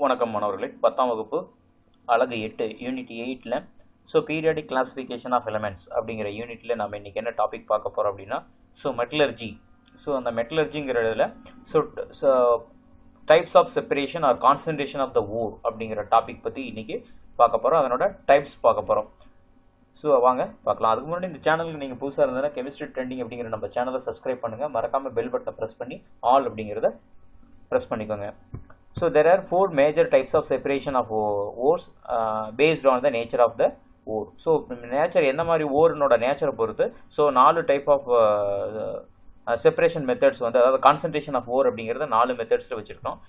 வணக்கம் மாணவர்களே, 10ஆம் வகுப்பு அலகு 8 யூனிட் 8ல் பீரியாடிக் கிளாசிஃபிகேஷன் ஆஃப் எலிமெண்ட்ஸ் அப்படிங்கிற யூனிட்டில் நம்ம இன்றைக்கி என்ன டாபிக் பார்க்க போகிறோம் அப்படின்னா மெட்டலர்ஜி. அந்த மெட்டலர்ஜிங்கிறதுல types of separation or concentration of the ore அப்படிங்கிற டாபிக் பற்றி இன்றைக்கி பார்க்க போகிறோம். அதனோட டைப்ஸ் பார்க்க போகிறோம். வாங்க பார்க்கலாம். அதுக்கு முன்னாடி இந்த சேனலுக்கு நீங்கள் புதுசாக இருந்ததுன்னா கெமிஸ்ட்ரி ட்ரெண்டிங் அப்படிங்கிற நம்ம சேனலை சப்ஸ்கிரைப் பண்ணுங்கள். மறக்காமல் பெல் பட்டனை ப்ரெஸ் பண்ணி ஆல் அப்படிங்கிறத ப்ரெஸ் பண்ணிக்கோங்க. So there are 4 major types of separation of ores based on the nature of the ore. So nature என்ன மாதிரி ஓர்னோட நேச்சரை பொறுத்து 4 டைப் ஆஃப் செப்பரேஷன் மெத்தட்ஸ் வந்து, அதாவது கான்சன்ட்ரேஷன் ஆஃப் ஓர் அப்படிங்கிறத 4 மெத்தட்ஸில் வச்சுருக்கோம்.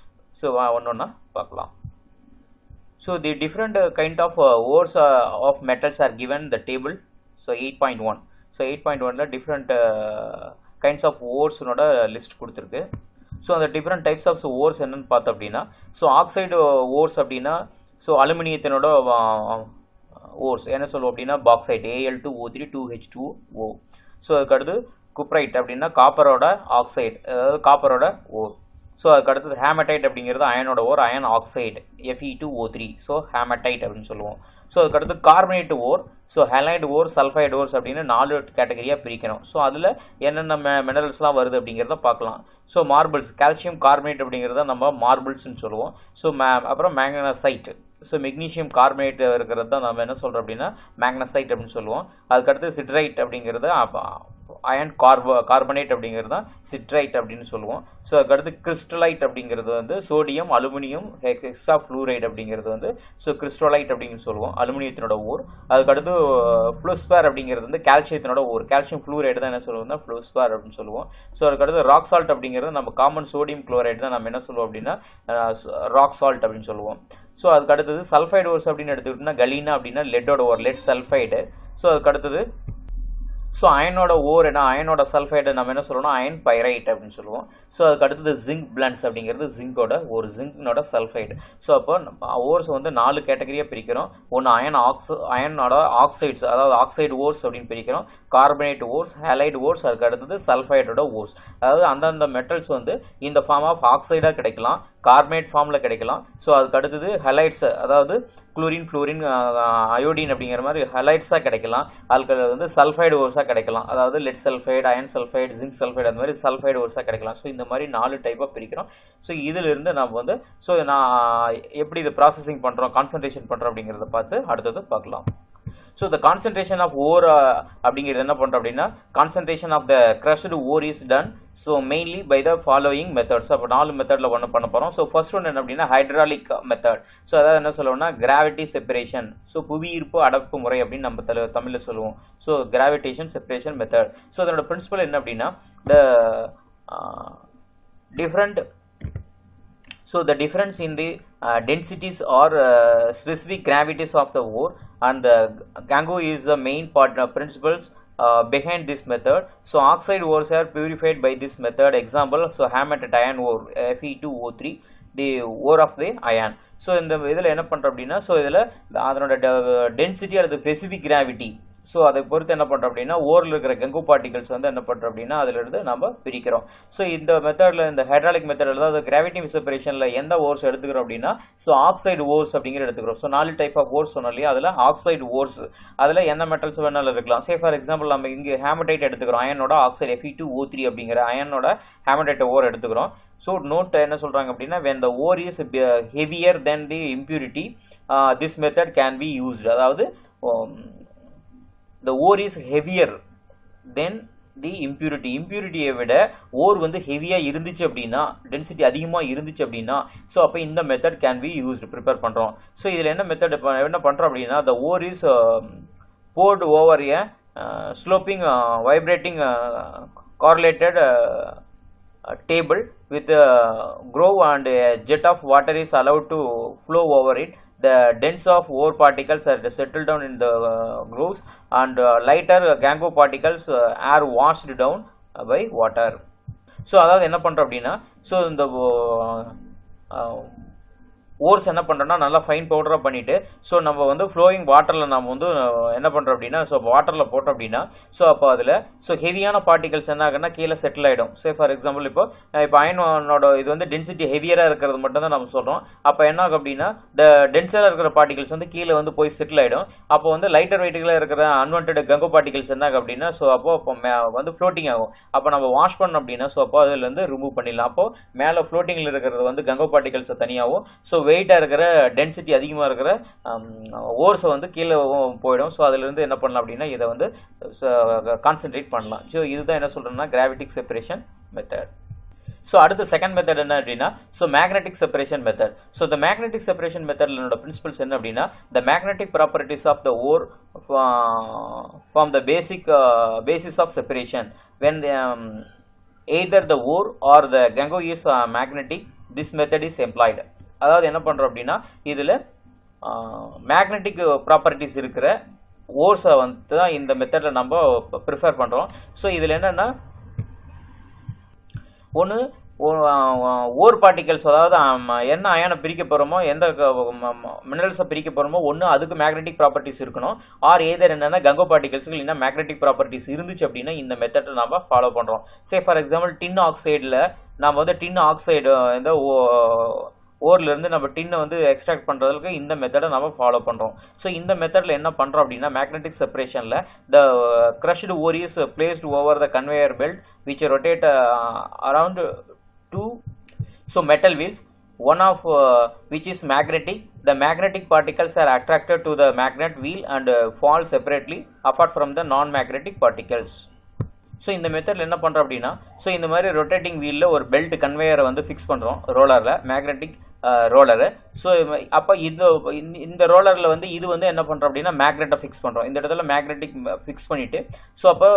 ஒன்றா பார்க்கலாம். The different kind of ores of metals are given the table. 8.1. 8.1ல different kinds of ores-நோட லிஸ்ட் கொடுத்துருக்கு. அந்த டிஃப்ரெண்ட் டைப்ஸ் ஆஃப் ஓர்ஸ் என்னன்னு பார்த்தோம் அப்படின்னா, ஆக்சைடு ஓர்ஸ் அப்படின்னா அலுமினியத்தினோட ஓர்ஸ் என்ன சொல்லுவோம் அப்படின்னா பாக்சைட் Al2O3 2H2O. அதுக்கு அடுத்து குப்ரைட் அப்படின்னா காப்பரோட ஆக்சைடு, அதாவது காப்பரோட ஓர். அதுக்கு அடுத்தது ஹேமடைட் அப்படிங்கிறது அயனோட ஓர், அயன் ஆக்சைடு Fe2O3. ஹேமடைட் அப்படின்னு சொல்லுவோம். அதுக்கு அடுத்து கார்பனேட் ஓர், ஹேலைடு ஓர், சல்ஃபைடு ஓர்ஸ் அப்படின்னு 4 கேட்டகரியாக பிரிக்கணும். அதில் என்னென்ன மினரல்ஸ்லாம் வருது அப்படிங்கிறத பார்க்கலாம். மார்பிள்ஸ், கால்சியம் கார்பனேட் அப்படிங்கிறத நம்ம மார்பிள்ஸ்ன்னு சொல்லுவோம். அப்புறம் மேக்னசைட், மெக்னீஷியம் கார்பனேட் இருக்கிறது தான் நம்ம என்ன சொல்கிறோம் அப்படின்னா மேக்னசைட் அப்படின்னு சொல்லுவோம். அதுக்கடுத்து சிட்ரைட் அப்படிங்கிறது அயன் கார்பனேட் அப்படிங்கிறது தான் சிட்ரைட் அப்படின்னு சொல்லுவோம். அதுக்கடுத்து கிறிஸ்டலைட் அப்படிங்கிறது வந்து சோடியம் அலுமினியம் ஹெக்ஸா ஃப்ளூரைடு அப்படிங்கிறது வந்து கிறிஸ்டலைட் அப்படின்னு சொல்லுவோம், அலுமினியத்தினோட ஓர். அதுக்கடுத்து ஃப்ளூஸ்பேர் அப்படிங்கிறது வந்து கால்சியத்தினோட ஓர், கால்சியம் ஃப்ளூரைடு தான் என்ன சொல்லுவோம்னா ஃப்ளூஸ்பேர் அப்படின்னு சொல்லுவோம். அதுக்கடுத்து ராக் சால்ட் அப்படிங்கிறது நம்ம காமன் சோடியம் குளோரைடு தான் நம்ம என்ன சொல்லுவோம் அப்படின்னா ராக் சால்ட் அப்படின்னு சொல்லுவோம். அதுக்கு அடுத்தது சல்ஃபைடு ஓர்ஸ் அப்படின்னு எடுத்துக்கிட்டோம்னா கலீனா அப்படின்னா லெட்டோட ஓர், லெட் சல்ஃபைடு. அதுக்கு அடுத்தது அயனோட ஓர் என்ன, அயனோட சல்ஃபைடு நம்ம என்ன சொல்லுவோம்னா அயன் பைரைட் அப்படின்னு சொல்லுவோம். அதுக்கு அடுத்தது ஜிங்க் பிளண்ட்ஸ் அப்படிங்கிறது ஜிங்கோட ஒரு ஜிங்க்னோட சல்ஃபைடு. அப்போ ஓர்ஸ் வந்து 4 கேட்டகரியாக பிரிக்கிறோம். ஒன்று அயனோட ஆக்சைட்ஸ், அதாவது ஆக்சைடு ஓர்ஸ் அப்படின்னு பிரிக்கிறோம், கார்பனேட் ஓர்ஸ், ஹேலைடு ஓர்ஸ், அதுக்கு அடுத்தது சல்ஃபைடோட ஓர்ஸ். அதாவது அந்தந்த மெட்டல்ஸ் வந்து இந்த ஃபார்ம் ஆஃப் ஆக்சைடாக கிடைக்கலாம், கார்பனேட் ஃபார்மில் கிடைக்கலாம். அதுக்கு அடுத்தது ஹெலைட்ஸ், அதாவது குளோரின், ஃப்ளோரின், அயோடின் அப்படிங்கிற மாதிரி ஹெலைட்ஸாக கிடைக்கலாம். அதுக்கு வந்து சல்ஃபைடு ஓர்ஸாக கிடைக்கலாம், அதாவது lead sulphide, iron sulphide, zinc sulphide, அந்த மாதிரி சல்ஃபைடு ஓர்ஸாக கிடைக்கலாம். இந்த மாதிரி 4 டைப்பாக பிரிக்கிறோம். இதிலிருந்து நம்ம வந்து நான் எப்படி இது ப்ராசஸிங் பண்ணுறோம், கான்சன்ட்ரேஷன் பண்ணுறோம் அப்படிங்கிறத பார்த்து அடுத்தது பார்க்கலாம். the concentration of ore அப்படிங்கிறது என்ன பண்ணுறோம் அப்படின்னா, concentration of the crushed ore is done mainly by the following methods. அப்போ 4 மெத்தடில் ஒன்று பண்ண போகிறோம். ஃபர்ஸ்ட் ஒன்று என்ன அப்படின்னா ஹைட்ராலிக் மெத்தட். அதாவது என்ன சொல்லுவோம்னா கிராவிட்டி செப்பரேஷன், புவியீர்ப்பு அடப்பு முறை அப்படின்னு நம்ம தமிழில் சொல்லுவோம். Gravitation separation method. அதனோட பிரின்சிபல் என்ன அப்படின்னா the difference in the densities or specific gravities of the ore and the Gangu is the main principles behind this method. Oxide ores are purified by this method. Example, hematite iron ore Fe2O3, the ore of the iron. இந்த இதில் என்ன பண்ணுறோம் அப்படின்னா இதில் அதனோட density அல்லது specific gravity, அதை பொறுத்து என்ன பண்ணுறோம் அப்படின்னா ஓரில் இருக்கிற கங்கு பார்ட்டிகல்ஸ் வந்து என்ன பண்ணுறோம் அப்படின்னா அதிலிருந்து நம்ம பிரிக்கிறோம். இந்த மெத்தடில், இந்த ஹைட்ராலிக் மெத்தடில் தான் கிராவிட்டி செப்பரேஷனில் எந்த ஓர்ஸ் எடுத்துக்கிறோம் அப்படின்னா ஆக்சைடு ஓர்ஸ் அப்படிங்கிற எடுத்துக்கிறோம். 4 டைப் ஆஃப் ஓர்ஸ் சொன்னோம் இல்லையா, அதில் ஆக்சைடு ஓர்ஸ், அதில் எந்த மெட்டல்ஸ் வேணாலும் இருக்கலாம். ஃபார் எக்ஸாம்பிள் நம்ம இங்கே ஹேமடைட் எடுத்துக்கிறோம், அயனோட ஆக்சைடு Fe2O3 அப்படிங்கிற அயனோட ஹேமடைட் ஓர் எடுத்துக்கிறோம். நோட் என்ன சொல்கிறாங்க அப்படின்னா when the ore is heavier than the impurity this method can be used. அதாவது the ore is heavier than the impurity. impurityயை விட ஓர் வந்து ஹெவியாக இருந்துச்சு அப்படின்னா, டென்சிட்டி அதிகமாக இருந்துச்சு அப்படின்னா அப்போ இந்த method can be used, prepare பண்ணுறோம். இதில் என்ன மெத்தட் என்ன பண்ணுறோம் அப்படின்னா the ore is poured over a sloping vibrating correlated table with a groove and a jet of water is allowed to flow over it. The dense of ore particles are settled down in the grooves and lighter gangu particles are washed down by water. அதாவது என்ன பண்ணுறோம் அப்படின்னா இந்த ores என்ன பண்ணுறோம்னா நல்லா fine பவுடராக பண்ணிவிட்டு ஸோ நம்ம வந்து ஃப்ளோயிங் வாட்டரில் நம்ம வந்து என்ன பண்ணுறோம் அப்படின்னா ஸோ வாட்டரில் போட்டோம் அப்படின்னா ஸோ அப்போ அதில் ஸோ ஹெவியான பார்ட்டிகல்ஸ் என்ன ஆகுன்னா கீழே செட்டில் ஆகிடும். ஸோ ஃபார் எக்ஸாம்பிள் இப்போ அயனோட இது வந்து டென்சிட்டி ஹெவியராக இருக்கிறது மட்டும் தான் நம்ம சொல்கிறோம். அப்போ என்ன ஆகும் அப்படின்னா இந்த டென்சராக இருக்கிற பார்ட்டிகல்ஸ் வந்து கீழே வந்து போய் செட்டில் ஆகிடும். அப்போ வந்து லைட்டர் வெயிட்டுகளில் இருக்கிற அன்வான்ட் கங்கோ பார்ட்டிகல்ஸ் என்ன ஆகும் அப்படின்னா ஸோ அப்போ வந்து ஃப்ளோட்டிங் ஆகும். அப்போ நம்ம வாஷ் பண்ணோம் அப்படின்னா ஸோ அப்போ அதில் வந்து ரிமூவ் பண்ணிடலாம். அப்போ மேலே ஃப்ளோட்டிங்கில் இருக்கிறது வந்து கங்கோ பார்ட்டிகல்ஸை தனியாகவும் ஸோ வெயிட்டாக இருக்கிற டென்சிட்டி அதிகமாக இருக்கிற ஓர்ஸை வந்து கீழே போயிடும். ஸோ அதிலிருந்து என்ன பண்ணலாம் அப்படின்னா இதை வந்து கான்சென்ட்ரேட் பண்ணலாம். ஸோ இதுதான் என்ன சொல்கிறேன்னா கிராவிட்டிக் செப்பரேஷன் மெத்தட். ஸோ அடுத்த செகண்ட் மெத்தட் என்ன அப்படின்னா so magnetic separation method. So இந்த மேக்னெட்டிக் செப்பரேஷன் மெத்தட்ல பிரின்சிபல்ஸ் என்ன அப்படின்னா the magnetic properties of the ore form the basis of separation when either the ore or the gango is magnetic, this method is employed. அதாவது என்ன பண்ணுறோம் அப்படின்னா இதில் magnetic properties இருக்கிற ஓர்ஸை வந்து தான் இந்த மெத்தடில் நம்ம ப்ரிஃபர் பண்ணுறோம். ஸோ இதில் என்னென்னா ஒன்று ஓர் பார்ட்டிகல்ஸ், அதாவது என்ன அயனை பிரிக்க போகிறோமோ எந்த மினரல்ஸை பிரிக்க போகிறோமோ ஒன்று அதுக்கு மேக்னெட்டிக் ப்ராப்பர்ட்டிஸ் இருக்கணும். ஆர் ஏதர் என்னென்னா கங்கோ பார்ட்டிகல்ஸுக்கு இல்லைன்னா மேக்னெட்டிக் ப்ராப்பர்ட்டிஸ் இருந்துச்சு அப்படின்னா இந்த மெத்தடை நம்ம ஃபாலோ பண்ணுறோம். சே ஃபார் எக்ஸாம்பிள் டின் ஆக்சைடில் நம்ம வந்து டின் ஆக்சைடு இந்த ஓர்லேருந்து நம்ம டின்னை வந்து எக்ஸ்ட்ராக்ட் பண்ணுறதுக்கு இந்த மெத்தடை நம்ம ஃபாலோ பண்ணுறோம். ஸோ இந்த மெத்தடில் என்ன பண்ணுறோம் அப்படின்னா மேக்னெட்டிக் செப்பரேஷனில் the crushed ore is placed over the conveyor belt which rotate around two metal wheels, one of which is magnetic. The magnetic particles are attracted to the magnet wheel and fall separately apart from the non-magnetic particles. So இந்த மெத்தடில் என்ன பண்ணுறோம் அப்படின்னா so இந்த மாதிரி rotating வீலில் ஒரு belt கன்வேயரை வந்து fix பண்ணுறோம் ரோலரில், மேக்னெட்டிக் ரோலரு. ஸோ அப்போ இந்த ரோலரில் வந்து இது வந்து என்ன பண்ணுறோம் அப்படின்னா மேக்னெட்டை ஃபிக்ஸ் பண்ணுறோம். இந்த இடத்துல மேக்னெட்டிக் ஃபிக்ஸ் பண்ணிவிட்டு ஸோ அப்போ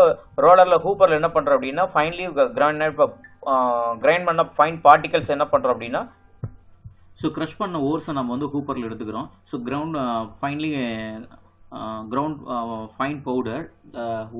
ரோலரில் ஹூப்பரில் என்ன பண்ணுறோம் அப்படின்னா ஃபைனலி கிரைண்ட் பண்ண ஃபைன் பார்ட்டிகல்ஸ் என்ன பண்ணுறோம் அப்படின்னா ஸோ க்ரஷ் பண்ண ஓர்ஸை நம்ம வந்து ஹூப்பரில் எடுத்துக்கிறோம். So finally ground fine powder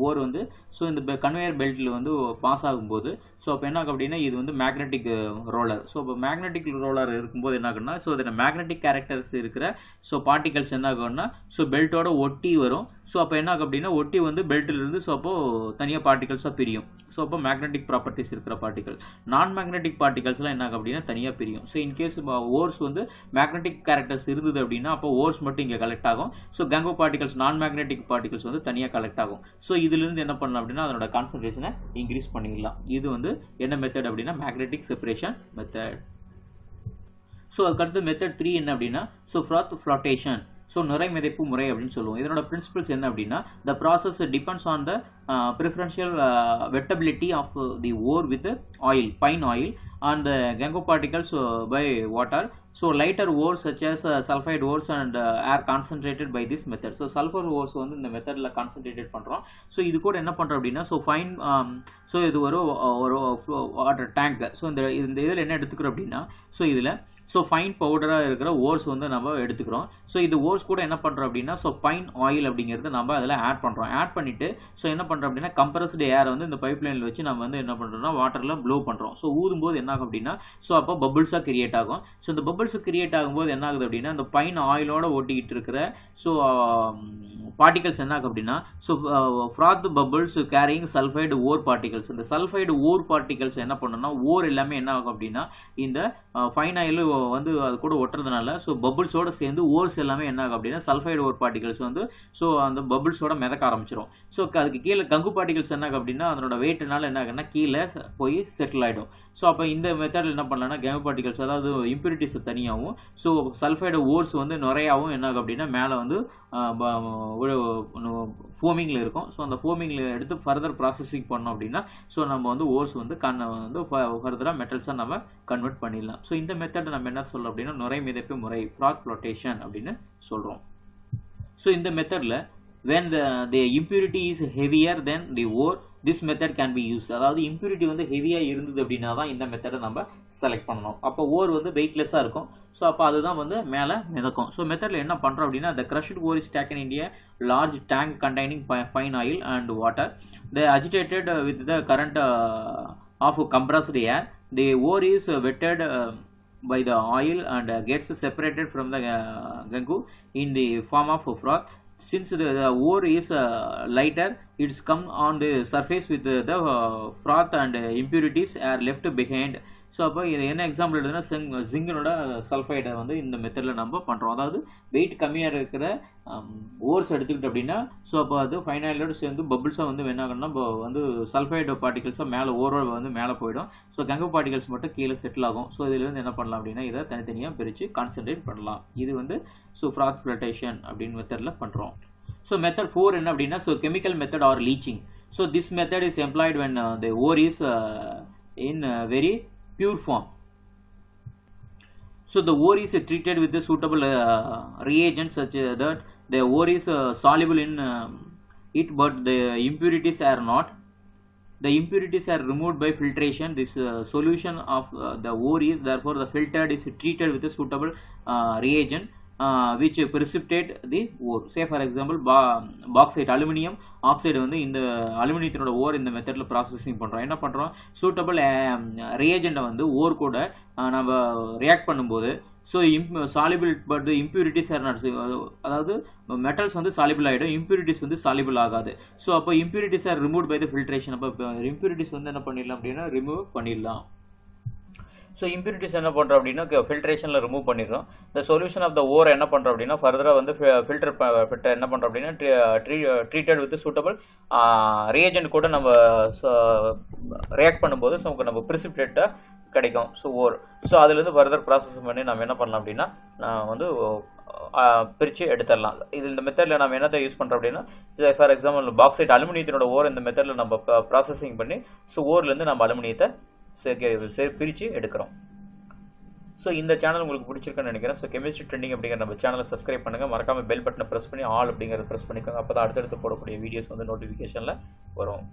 ore வந்து ஸோ இந்த கன்வேயர் பெல்ட்டில் வந்து பாஸ் ஆகும்போது ஸோ அப்போ என்ன ஆகும் அப்படின்னா இது வந்து மேக்னெட்டிக் ரோலர். ஸோ இப்போ மேக்னெட்டிக் ரோலர் இருக்கும்போது என்ன ஆகுன்னா ஸோ இதில் மேக்னெட்டிக் கேரக்டர்ஸ் இருக்கிற ஸோ பார்ட்டிகல்ஸ் என்ன ஆகும்னா ஸோ பெல்ட்டோட ஒட்டி வரும். ஸோ அப்போ என்ன ஆகும் அப்படின்னா ஒட்டி வந்து பெல்ட்டிலிருந்து ஸோ அப்போது தனியாக பார்ட்டிகல்ஸாக பிரியும். ஸோ அப்போ மேக்னெட்டிக் ப்ராப்பர்ட்டிஸ் இருக்கிற பார்ட்டிகல், நான் மேக்னெட்டிக் பார்ட்டிகல்ஸ்லாம் என்ன ஆகும் அப்படின்னா தனியாக பிரியும். ஸோ இன்கேஸ் ஓர்ஸ் வந்து மேக்னெட்டிக் கேரக்டர்ஸ் இருந்தது அப்படின்னா அப்போ ஓர்ஸ் மட்டும் இங்கே கலெக்ட் ஆகும். So gangue particles non magnetic particles வந்து தனியாக கலெக்ட் ஆகும். ஸோ இதிலிருந்து என்ன பண்ணலாம் அப்படின்னா அதனோட கான்சன்ட்ரேஷனை இன்க்ரீஸ் பண்ணிடலாம். இது வந்து என்ன மெத்தட் அப்படின்னா மேக்னெட்டிக் செப்பரேஷன் மெத்தட். ஸோ அதுக்கடுத்து மெத்தட் 3 என்ன அப்படின்னா ஸோ ஃப்ராத் ஃப்ளாட்டேஷன். ஸோ நுரை மிதைப்பு முறை அப்படின்னு சொல்லுவோம். இதனோட பிரின்சிபல்ஸ் என்ன அப்படின்னா the process depends on the preferential wettability of the ore with oil, pine oil and the gango particles by water. So lighter ores such as sulfide ores and are concentrated by this method. So sulfur ores வந்து இந்த மெத்தட்ல concentrate பண்றோம். So இது கூட என்ன பண்றோம் அப்படின்னா so fine so இது ஒரு வாட்டர் டேங்க். ஸோ இந்த இதில் என்ன எடுத்துக்கிறோம் அப்படின்னா ஸோ இதில் ஸோ ஃபைன் பவுடராக இருக்கிற ஓர்ஸ் வந்து நம்ம எடுத்துக்கிறோம். ஸோ இது ஓர்ஸ் கூட என்ன பண்ணுறோம் அப்படின்னா ஸோ பைன் ஆயில் அப்படிங்கிறது நம்ம அதில் ஆட் பண்ணுறோம். ஆட் பண்ணிவிட்டு ஸோ என்ன பண்ணுறோம் அப்படின்னா கம்ப்ரஸ்டு ஏரை வந்து இந்த பைப் லைனில் வச்சு நம்ம வந்து என்ன பண்ணுறோம்னா வாட்டரில் ப்ளோ பண்ணுறோம். ஸோ ஊதும்போது என்ன ஆகும் அப்படின்னா ஸோ அப்போ பபிள்ஸாக கிரியேட் ஆகும். ஸோ இந்த பபிள்ஸ் கிரியேட் ஆகும்போது என்ன ஆகுது அப்படின்னா இந்த பைன் ஆயிலோட ஓட்டிக்கிட்டு இருக்கிற ஸோ பார்ட்டிகல்ஸ் என்ன ஆகும் அப்படின்னா so froth bubbles carrying sulphide ore particles. இந்த சல்ஃபைடு ஓர் பார்ட்டிகல்ஸ் என்ன பண்ணணும்னா ஓர் எல்லாமே என்ன ஆகும் அப்படின்னா இந்த ஃபைன் ஆயில் வந்து அது கூட ஒட்டுறதுனால ஸோ பபிள்ஸோட சேர்ந்து ஓர்ஸ் எல்லாமே என்ன ஆகும் அப்படின்னா சல்ஃபைடு ஓர் பார்ட்டிகல்ஸ் வந்து ஸோ அந்த பபிள்ஸோட மிதக்க ஆரம்பிச்சிடும். ஸோ அதுக்கு கீழே கங்கு பார்ட்டிகல்ஸ் என்ன ஆகும் அப்படின்னா அதனோட வெயிட்னால என்ன ஆகுன்னா கீழே போய் செட்டில் ஆகிடும். ஸோ அப்போ இந்த மெத்தடில் என்ன பண்ணலாம்னா கங்கோ பார்ட்டிகல்ஸ் அதாவது இம்ப்யூரிட்டிஸ் தனியாகவும் ஸோ சல்ஃபைடு ஓர்ஸ் வந்து நிறையாவும் என்ன ஆகும் அப்படின்னா மேலே வந்து ஃபோமிங்கில் இருக்கும். ஸோ அந்த ஃபோமிங்கில் எடுத்து ஃபர்தர் ப்ராசஸிங் பண்ணோம் அப்படின்னா ஸோ நம்ம வந்து ஓர்ஸ் வந்து வந்து ஃபர்தராக மெட்டல்ஸாக நம்ம கன்வெர்ட் பண்ணிடலாம். ஸோ இந்த மெத்தடை நம்ம என்ன சொல்கிறோம் அப்படின்னா நுரை மிதைப்பு முறை, ஃப்ராத் ஃப்ளாட்டேஷன் அப்படின்னு சொல்கிறோம். ஸோ இந்த மெத்தடில் when the impurity is heavier than the ore, this method can be used. அதாவது impurity வந்து ஹெவியாக இருந்தது அப்படின்னா தான் இந்த மெத்தடை நம்ம செலக்ட் பண்ணணும். அப்போ ஓர் வந்து வெயிட்லெஸ்ஸாக இருக்கும். ஸோ அப்போ அதுதான் வந்து மேலே மிதக்கும். ஸோ மெத்தடில் என்ன பண்ணுறோம் அப்படின்னா the crushed ore is taken in a large tank containing fine oil and water. They agitated with the current of compressed air. The ore is wetted by the oil and gets separated from the gangu in the form of froth. Since the ore is lighter, it's come on the surface with the froth and impurities are left behind. So அப்போ இது என்ன example எடுத்துன்னா ஜிங்கனோட சல்ஃபைடை வந்து இந்த மெத்தடில் நம்ம பண்ணுறோம். அதாவது wait கம்மியாக இருக்கிற ஓர்ஸ் எடுத்துக்கிட்டு அப்படின்னா ஸோ அப்போ அது ஃபைனலோடு சேர்ந்து பபிள்ஸாக வந்து என்ன ஆகணும்னா இப்போ வந்து சல்ஃபைடு பார்ட்டிகல்ஸாக மேலே ஓரோடு வந்து மேலே போயிடும். ஸோ கங்கு பார்ட்டிகல்ஸ் மட்டும் கீழே செட்டில் ஆகும். ஸோ இதிலேருந்து என்ன பண்ணலாம் அப்படின்னா இதை தனித்தனியாக பிரித்து கான்சென்ட்ரேட் பண்ணலாம். இது வந்து ஸோ ஃப்ராத் ஃபில்ட்ரேஷன் அப்படின்னு மெத்தடில் பண்ணுறோம். ஸோ மெத்தட் 4 என்ன அப்படின்னா so chemical method R leaching. So this method is employed when the wore is in very pure form. So the ore is treated with the suitable reagents such that the ore is soluble in it, but the impurities are not. The impurities are removed by filtration. This solution of the ore is therefore the filtered is treated with a suitable reagent which precipitate the ore. Say for example bauxite, aluminium oxide வந்து இந்த அலுமினியத்தோட ஓர் இந்த மெத்தடில் processing பண்ணுறோம். என்ன பண்ணுறோம், suitable ரியேஜெண்ட்டை வந்து ஓர் கூட நம்ம ரியாக்ட் பண்ணும்போது so soluble but impurities are not, அதாவது மெட்டல்ஸ் வந்து சாலிபிள் ஆகிடும், இம்ப்யூரிட்டிஸ் வந்து சாலிபிள் ஆகாது. ஸோ அப்போ impurities are remove by the filtration. அப்போ இம்ப்யூரிட்டிஸ் வந்து என்ன பண்ணிடலாம் அப்படின்னா ரிமூவ் பண்ணிடலாம். ஸோ இம்ப்யூரிட்டிஸ் என்ன பண்ணுறோம் அப்படின்னா ஃபில்ட்ரேஷனில் ரிமூவ் பண்ணிடுறோம். இந்த சொல்யூஷன் ஆஃப் த ஓர் என்ன பண்ணுறோம் அப்படின்னா ஃபர்தராக வந்து ஃபில்டர் என்ன பண்ணுறோம் அப்படின்னா ட்ரீட்டட் வித் சூட்டபிள் ரியேஜெண்ட் கூட நம்ம ரியாக்ட் பண்ணும்போது ஸோ நமக்கு நம்ம ப்ரிசிபிடேட்டாக கிடைக்கும். ஸோ ஓர் ஸோ அதுலேருந்து ஃபர்தர் ப்ராசஸ் பண்ணி நம்ம என்ன பண்ணலாம் அப்படின்னா வந்து பிரித்து எடுத்துடலாம். இது இந்த மெத்தடில் நம்ம என்னத்தை யூஸ் பண்ணுறோம் அப்படின்னா ஃபார் எக்ஸாம்பிள் பாக்சைட் அலுமினியத்தினோட ஓர் இந்த மெத்தடில் நம்ம ப்ராசஸிங் பண்ணி ஸோ ஓர்லேருந்து நம்ம அலுமினியத்தை பிரித்து எடுக்கிறோம். ஸோ இந்த சேனல் உங்களுக்கு பிடிச்சிருக்குன்னு நினைக்கிறேன். ஸோ கெமிஸ்ட்ரி ட்ரெண்டிங் அப்படிங்கிற நம்ம சேனலை சப்ஸ்கிரைப் பண்ணுங்கள். மறக்காமல் பெல் பட்டனை ப்ரெஸ் பண்ணி ஆல் அப்படிங்கிறத ப்ரெஸ் பண்ணிக்கோங்க. அப்போ தான் அடுத்தடுத்து போடக்கூடிய வீடியோஸ் வந்து நோட்டிஃபிகேஷனில் வரும்.